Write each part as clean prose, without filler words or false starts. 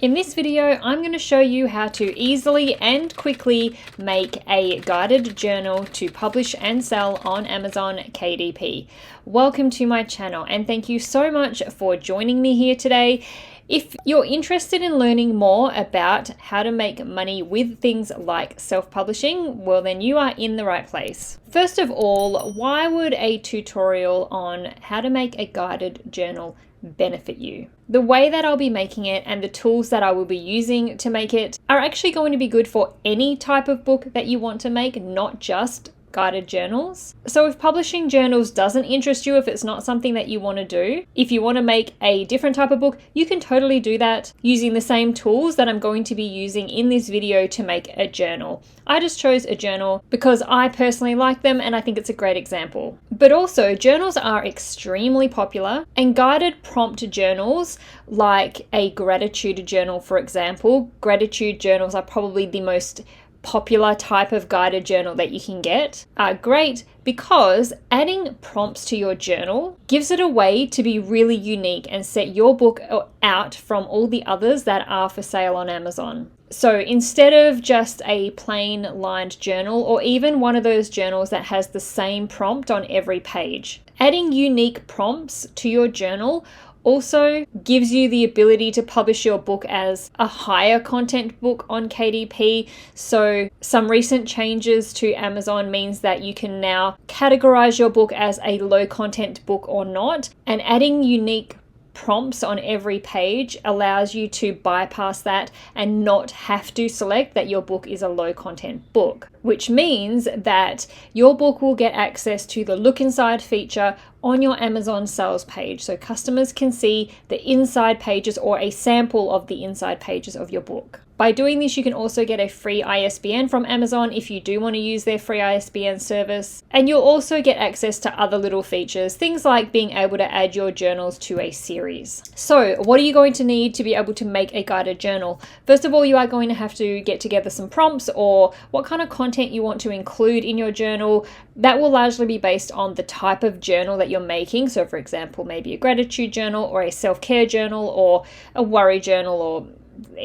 In this video, I'm going to show you how to easily and quickly make a guided journal to publish and sell on Amazon KDP. Welcome to my channel and thank you so much for joining me here today. If you're interested in learning more about how to make money with things like self-publishing, well then you are in the right place. First of all, why would a tutorial on how to make a guided journal benefit you? The way that I'll be making it and the tools that I will be using to make it are actually going to be good for any type of book that you want to make, not just guided journals. So if publishing journals doesn't interest you, if it's not something that you want to do, if you want to make a different type of book, you can totally do that using the same tools that I'm going to be using in this video to make a journal. I just chose a journal because I personally like them and I think it's a great example. But also, journals are extremely popular, and guided prompt journals like a gratitude journal, for example, gratitude journals are probably the most popular type of guided journal that you can get, are great because adding prompts to your journal gives it a way to be really unique and set your book out from all the others that are for sale on Amazon. So instead of just a plain lined journal or even one of those journals that has the same prompt on every page, adding unique prompts to your journal also gives you the ability to publish your book as a higher content book on KDP. So some recent changes to Amazon means that you can now categorize your book as a low content book or not, and adding unique prompts on every page allows you to bypass that and not have to select that your book is a low content book, which means that your book will get access to the look inside feature on your Amazon sales page, so customers can see the inside pages or a sample of the inside pages of your book. By doing this, you can also get a free ISBN from Amazon if you do want to use their free ISBN service. And you'll also get access to other little features, things like being able to add your journals to a series. So what are you going to need to be able to make a guided journal? First of all, you are going to have to get together some prompts or what kind of content you want to include in your journal. That will largely be based on the type of journal that you're making. So for example, maybe a gratitude journal or a self-care journal or a worry journal or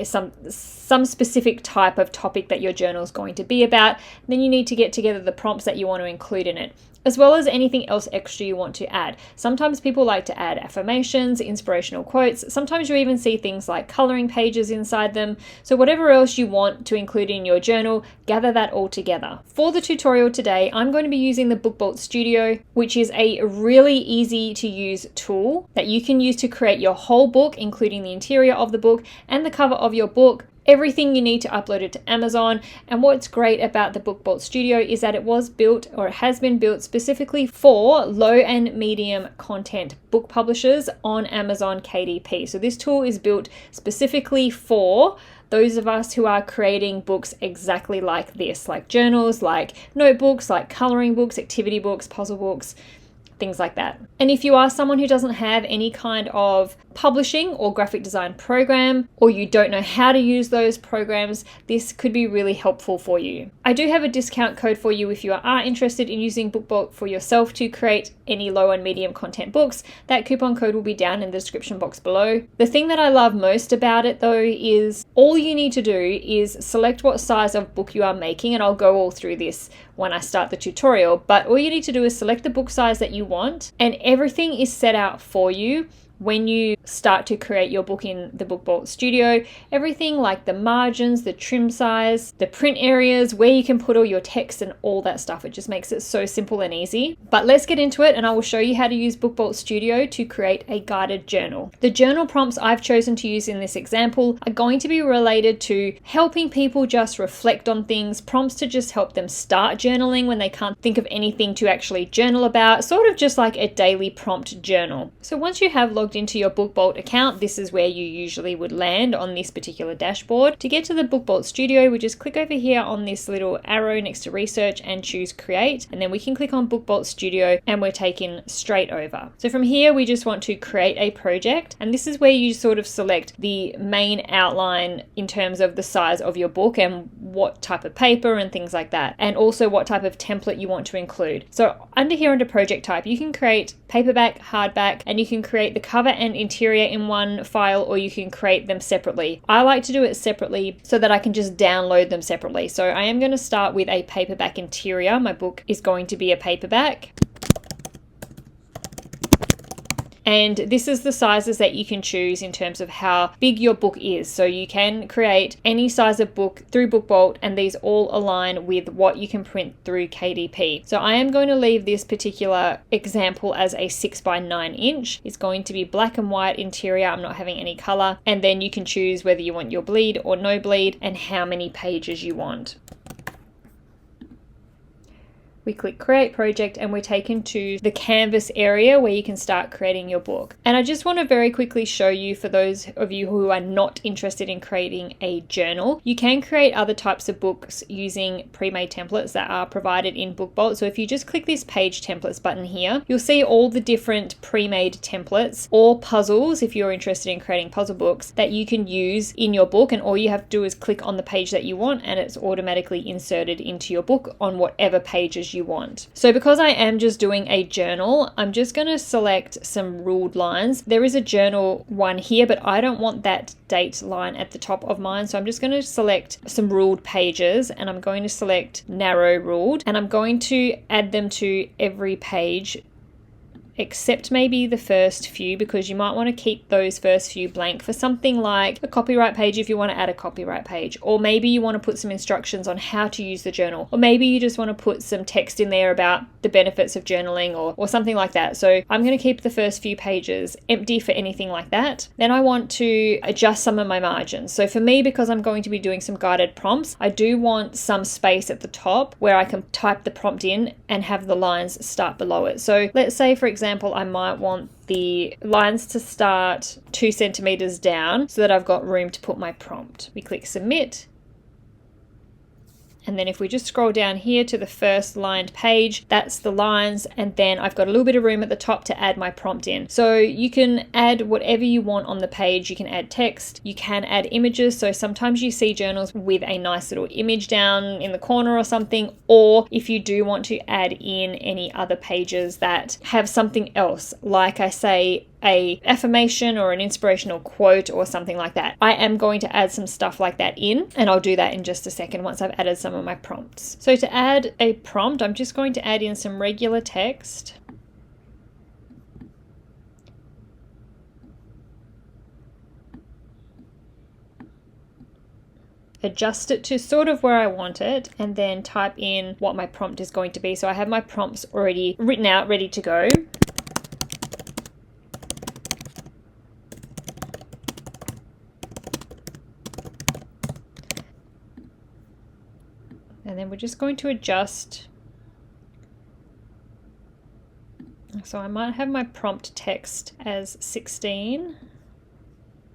some specific type of topic that your journal is going to be about. Then you need to get together the prompts that you want to include in it, as well as anything else extra you want to add. Sometimes people like to add affirmations, inspirational quotes. Sometimes you even see things like coloring pages inside them. So whatever else you want to include in your journal, gather that all together. For the tutorial today, I'm going to be using the BookBolt Studio, which is a really easy to use tool that you can use to create your whole book, including the interior of the book and the cover of your book. Everything you need to upload it to Amazon. And what's great about the BookBolt Studio is that it was built, or it has been built specifically for low and medium content book publishers on Amazon KDP. So this tool is built specifically for those of us who are creating books exactly like this, like journals, like notebooks, like coloring books, activity books, puzzle books, things like that. And if you are someone who doesn't have any kind of publishing or graphic design program, or you don't know how to use those programs, this could be really helpful for you. I do have a discount code for you if you are interested in using BookBolt for yourself to create any low and medium content books. That coupon code will be down in the description box below. The thing that I love most about it though is all you need to do is select what size of book you are making, and I'll go all through this when I start the tutorial, but all you need to do is select the book size that you want, and everything is set out for you when you start to create your book in the BookBolt Studio. Everything like the margins, the trim size, the print areas, where you can put all your text and all that stuff. It just makes it so simple and easy. But let's get into it and I will show you how to use BookBolt Studio to create a guided journal. The journal prompts I've chosen to use in this example are going to be related to helping people just reflect on things, prompts to just help them start journaling when they can't think of anything to actually journal about, sort of just like a daily prompt journal. So once you have logged into your BookBolt account, this is where you usually would land on this particular dashboard. To get to the BookBolt Studio, we just click over here on this little arrow next to research and choose create, and then we can click on BookBolt Studio and we're taken straight over. So from here we just want to create a project, and this is where you sort of select the main outline in terms of the size of your book and what type of paper and things like that, and also what type of template you want to include. So under here under project type, you can create paperback, hardback, and you can create the cover and interior in one file, or you can create them separately. I like to do it separately so that I can just download them separately. So I am going to start with a paperback interior. My book is going to be a paperback. And this is the sizes that you can choose in terms of how big your book is. So you can create any size of book through BookBolt, and these all align with what you can print through KDP. So I am going to leave this particular example as a 6x9 inch. It's going to be black and white interior. I'm not having any color. And then you can choose whether you want your bleed or no bleed and how many pages you want. We click create project and we're taken to the canvas area where you can start creating your book. And I just want to very quickly show you, for those of you who are not interested in creating a journal, you can create other types of books using pre-made templates that are provided in BookBolt. So if you just click this page templates button here, you'll see all the different pre-made templates or puzzles, if you're interested in creating puzzle books, that you can use in your book. And all you have to do is click on the page that you want and it's automatically inserted into your book on whatever pages you want. So because I am just doing a journal, I'm just going to select some ruled lines. There is a journal one here, but I don't want that date line at the top of mine. So I'm just going to select some ruled pages and I'm going to select narrow ruled, and I'm going to add them to every page except maybe the first few, because you might want to keep those first few blank for something like a copyright page if you want to add a copyright page, or maybe you want to put some instructions on how to use the journal, or maybe you just want to put some text in there about the benefits of journaling or something like that. So I'm going to keep the first few pages empty for anything like that. Then I want to adjust some of my margins. So for me, because I'm going to be doing some guided prompts, I do want some space at the top where I can type the prompt in and have the lines start below it. So let's say, for example, I might want the lines to start 2 centimeters down so that I've got room to put my prompt. We click submit. And then if we just scroll down here to the first lined page, that's the lines. And then I've got a little bit of room at the top to add my prompt in. So you can add whatever you want on the page. You can add text, you can add images. So sometimes you see journals with a nice little image down in the corner or something. Or if you do want to add in any other pages that have something else, like I say, a affirmation or an inspirational quote or something like that. I am going to add some stuff like that in, and I'll do that in just a second once I've added some of my prompts. So to add a prompt, I'm just going to add in some regular text. Adjust it to sort of where I want it, and then type in what my prompt is going to be. So I have my prompts already written out, ready to go. And then we're just going to adjust. So I might have my prompt text as 16.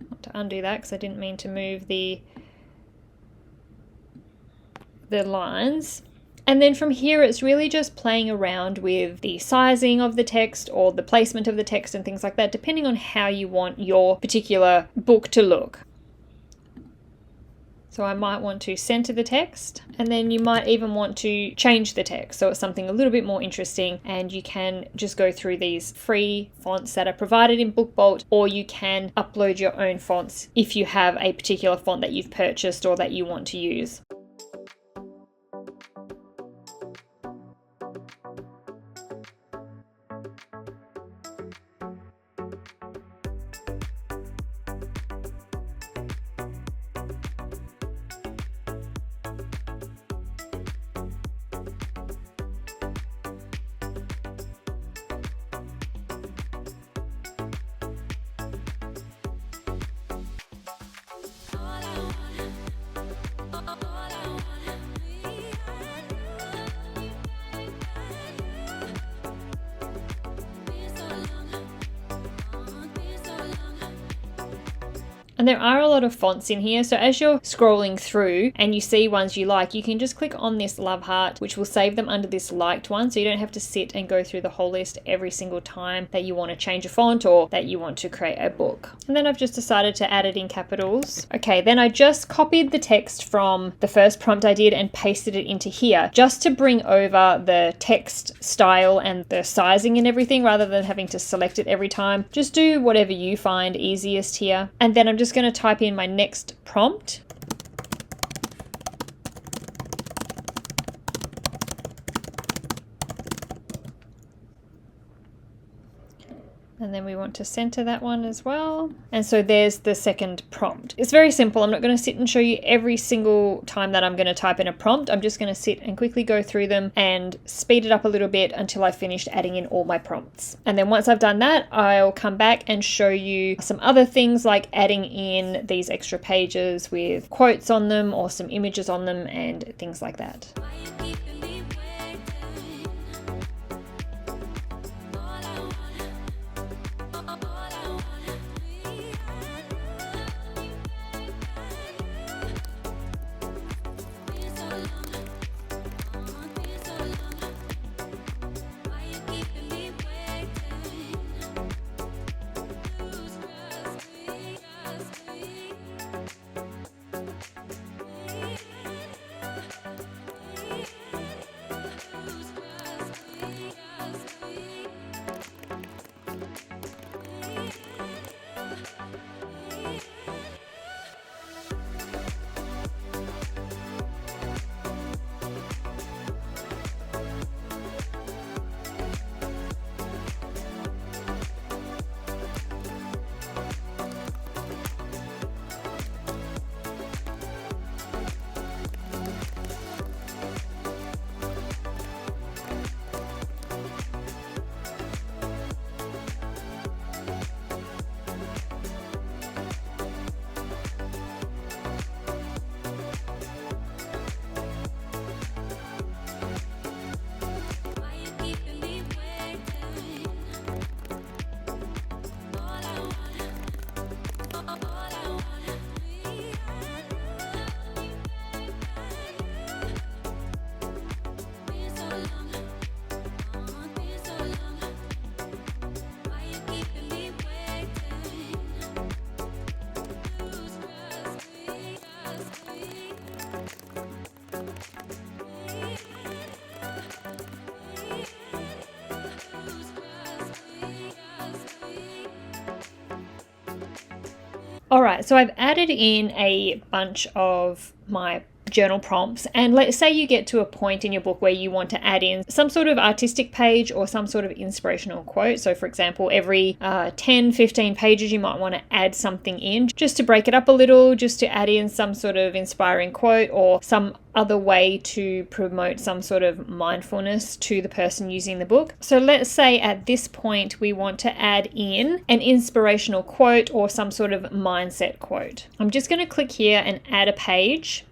I want to undo that because I didn't mean to move the lines. And then from here, it's really just playing around with the sizing of the text or the placement of the text and things like that, depending on how you want your particular book to look. So I might want to center the text, and then you might even want to change the text so it's something a little bit more interesting, and you can just go through these free fonts that are provided in BookBolt, or you can upload your own fonts if you have a particular font that you've purchased or that you want to use. All I And there are a lot of fonts in here, so as you're scrolling through and you see ones you like, you can just click on this love heart, which will save them under this liked one, so you don't have to sit and go through the whole list every single time that you want to change a font or that you want to create a book. And then I've just decided to add it in capitals. Okay, then I just copied the text from the first prompt I did and pasted it into here, just to bring over the text style and the sizing and everything, rather than having to select it every time. Just do whatever you find easiest here. And then I'm just going to type in my next prompt. And then we want to center that one as well. And so there's the second prompt. It's very simple. I'm not going to sit and show you every single time that I'm going to type in a prompt. I'm just going to sit and quickly go through them and speed it up a little bit until I've finished adding in all my prompts. And then once I've done that, I'll come back and show you some other things like adding in these extra pages with quotes on them or some images on them and things like that. Alright, so I've added in a bunch of my journal prompts, and let's say you get to a point in your book where you want to add in some sort of artistic page or some sort of inspirational quote. So for example, every 10-15 pages you might want to add something in just to break it up a little, just to add in some sort of inspiring quote or some other way to promote some sort of mindfulness to the person using the book. So let's say at this point we want to add in an inspirational quote or some sort of mindset quote. I'm just going to click here and add a page.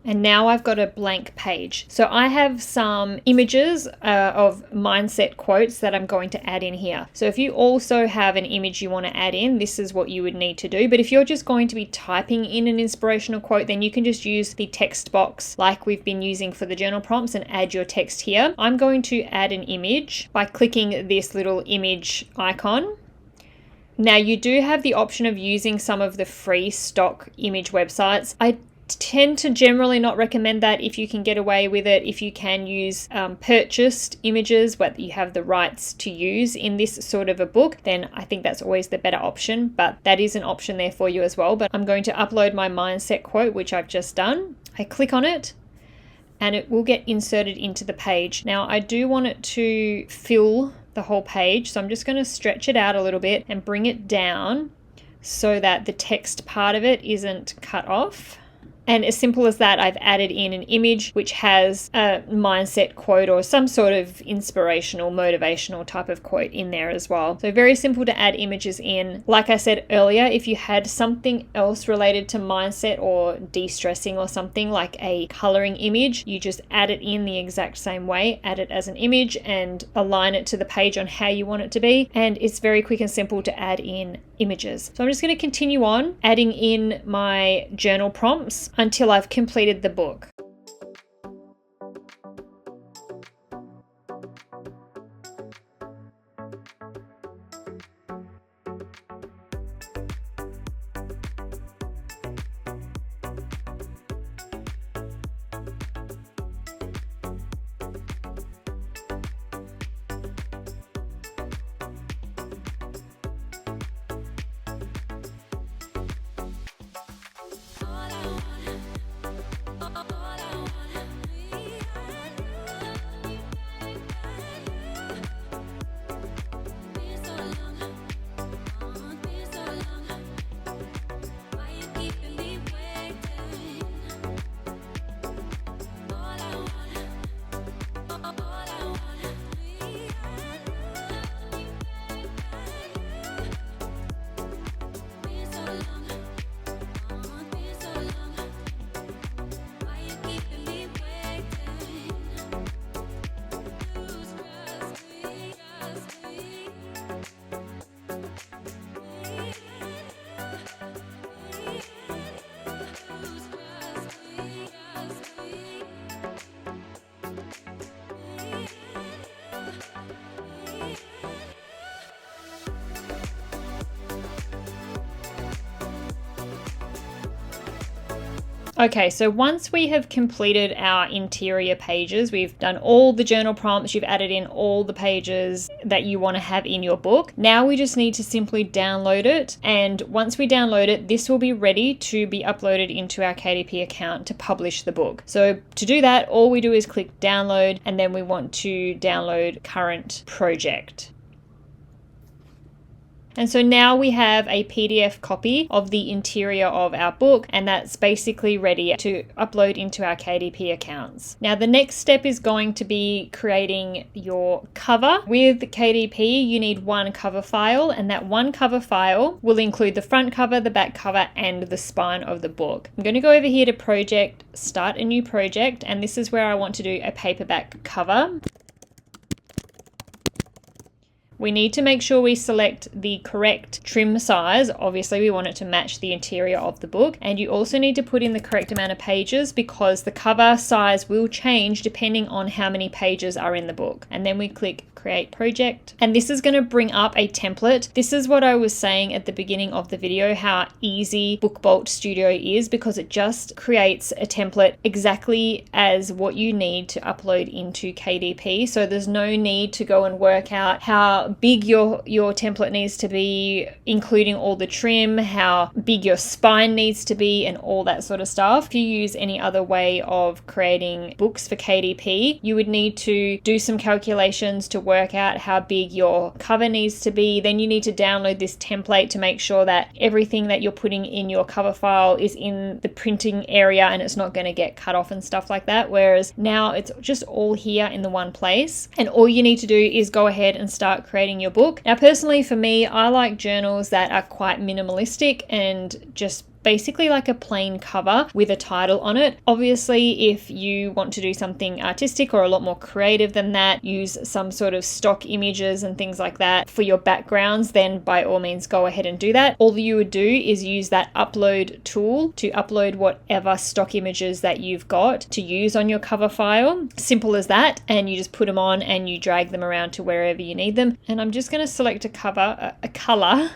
And now I've got a blank page. So I have some images of mindset quotes that I'm going to add in here. So if you also have an image you want to add in, this is what you would need to do. But if you're just going to be typing in an inspirational quote, then you can just use the text box like we've been using for the journal prompts and add your text here. I'm going to add an image by clicking this little image icon. Now you do have the option of using some of the free stock image websites. I tend to generally not recommend that if you can get away with it. If you can use purchased images that you have the rights to use in this sort of a book, then I think that's always the better option, but that is an option there for you as well. But I'm going to upload my mindset quote, which I've just done. I click on it and it will get inserted into the page. Now I do want it to fill the whole page, so I'm just going to stretch it out a little bit and bring it down so that the text part of it isn't cut off. And as simple as that, I've added in an image which has a mindset quote or some sort of inspirational, motivational type of quote in there as well. So very simple to add images in. Like I said earlier, if you had something else related to mindset or de-stressing or something like a coloring image, you just add it in the exact same way, add it as an image and align it to the page on how you want it to be. And it's very quick and simple to add in images. So I'm just going to continue on adding in my journal prompts until I've completed the book. Okay, so once we have completed our interior pages, we've done all the journal prompts, you've added in all the pages that you want to have in your book. Now we just need to simply download it. And once we download it, this will be ready to be uploaded into our KDP account to publish the book. So to do that, all we do is click download, and then we want to download current project. And so now we have a PDF copy of the interior of our book, and that's basically ready to upload into our KDP accounts. Now the next step is going to be creating your cover. With KDP, you need one cover file, and that one cover file will include the front cover, the back cover, and the spine of the book. I'm going to go over here to project, start a new project, and this is where I want to do a paperback cover. We need to make sure we select the correct trim size. Obviously, we want it to match the interior of the book. And you also need to put in the correct amount of pages because the cover size will change depending on how many pages are in the book. And then we click Create Project. And this is going to bring up a template. This is what I was saying at the beginning of the video, how easy BookBolt Studio is, because it just creates a template exactly as what you need to upload into KDP. So there's no need to go and work out how big your template needs to be, including all the trim, how big your spine needs to be, and all that sort of stuff. If you use any other way of creating books for KDP, you would need to do some calculations to work out how big your cover needs to be. Then you need to download this template to make sure that everything that you're putting in your cover file is in the printing area and it's not going to get cut off and stuff like that. Whereas now it's just all here in the one place, and all you need to do is go ahead and start creating your book. Now personally for me, I like journals that are quite minimalistic and just basically like a plain cover with a title on it. Obviously, if you want to do something artistic or a lot more creative than that, use some sort of stock images and things like that for your backgrounds, then by all means go ahead and do that. All you would do is use that upload tool to upload whatever stock images that you've got to use on your cover file. Simple as that. And you just put them on and you drag them around to wherever you need them. And I'm just going to select a color.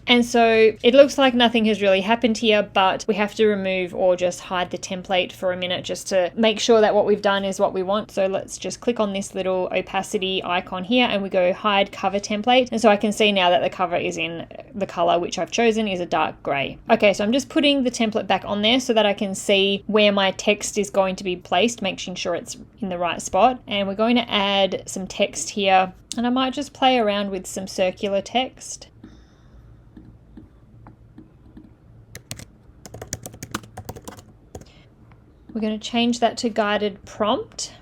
And so it looks like nothing has really happened here, but we have to remove or just hide the template for a minute just to make sure that what we've done is what we want. So let's just click on this little opacity icon here and we go hide cover template. And so I can see now that the cover is in the color which I've chosen is a dark gray. Okay, so I'm just putting the template back on there so that I can see where my text is going to be placed, making sure it's in the right spot. And we're going to add some text here, and I might just play around with some circular text. We're going to change that to guided prompt.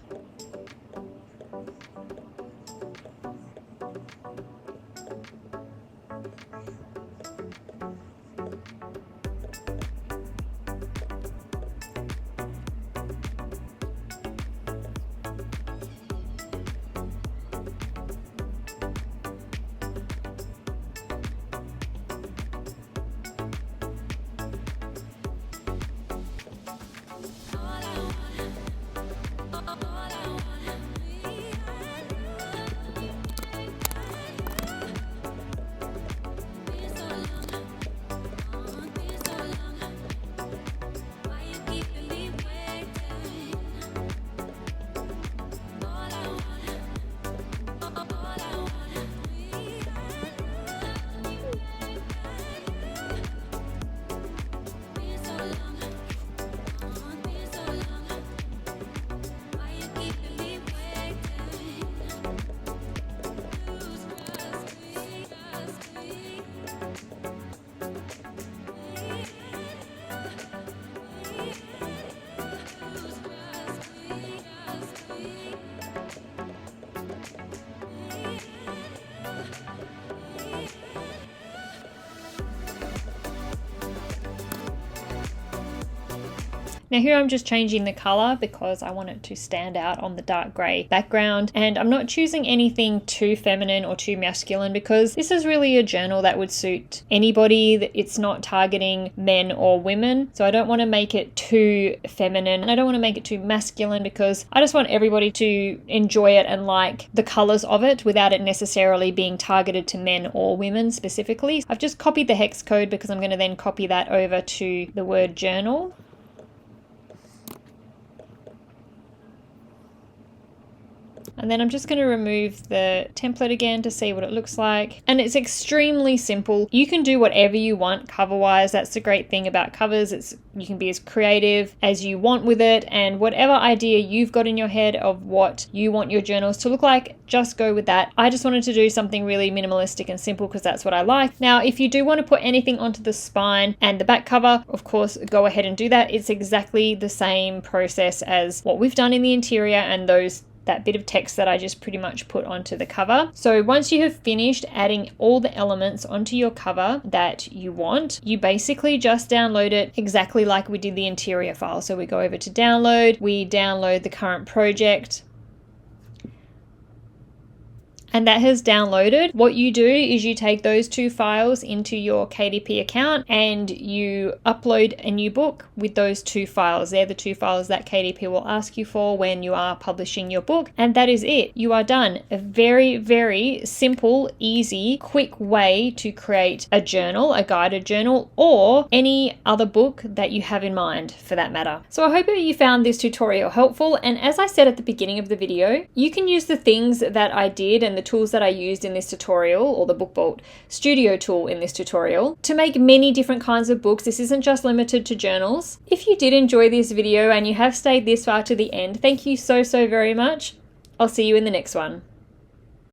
Now here I'm just changing the color because I want it to stand out on the dark gray background, and I'm not choosing anything too feminine or too masculine because this is really a journal that would suit anybody. It's not targeting men or women, so I don't want to make it too feminine and I don't want to make it too masculine because I just want everybody to enjoy it and like the colors of it without it necessarily being targeted to men or women specifically. I've just copied the hex code because I'm going to then copy that over to the word journal. And then I'm just going to remove the template again to see what it looks like. And it's extremely simple. You can do whatever you want cover-wise. That's the great thing about covers. You can be as creative as you want with it, and whatever idea you've got in your head of what you want your journals to look like, just go with that. I just wanted to do something really minimalistic and simple because that's what I like. Now, if you do want to put anything onto the spine and the back cover, of course, go ahead and do that. It's exactly the same process as what we've done in the interior and that bit of text that I just pretty much put onto the cover. So once you have finished adding all the elements onto your cover that you want, you basically just download it exactly like we did the interior file. So we go over to download, we download the current project, and that has downloaded. What you do is you take those two files into your KDP account and you upload a new book with those two files. They're the two files that KDP will ask you for when you are publishing your book, and that is it. You are done. A very, very simple, easy, quick way to create a journal, a guided journal, or any other book that you have in mind for that matter. So I hope that you found this tutorial helpful, and as I said at the beginning of the video, you can use the things that I did and the tools that I used in this tutorial, or the BookBolt Studio tool in this tutorial, to make many different kinds of books. This isn't just limited to journals. If you did enjoy this video and you have stayed this far to the end, thank you so very much. I'll see you in the next one.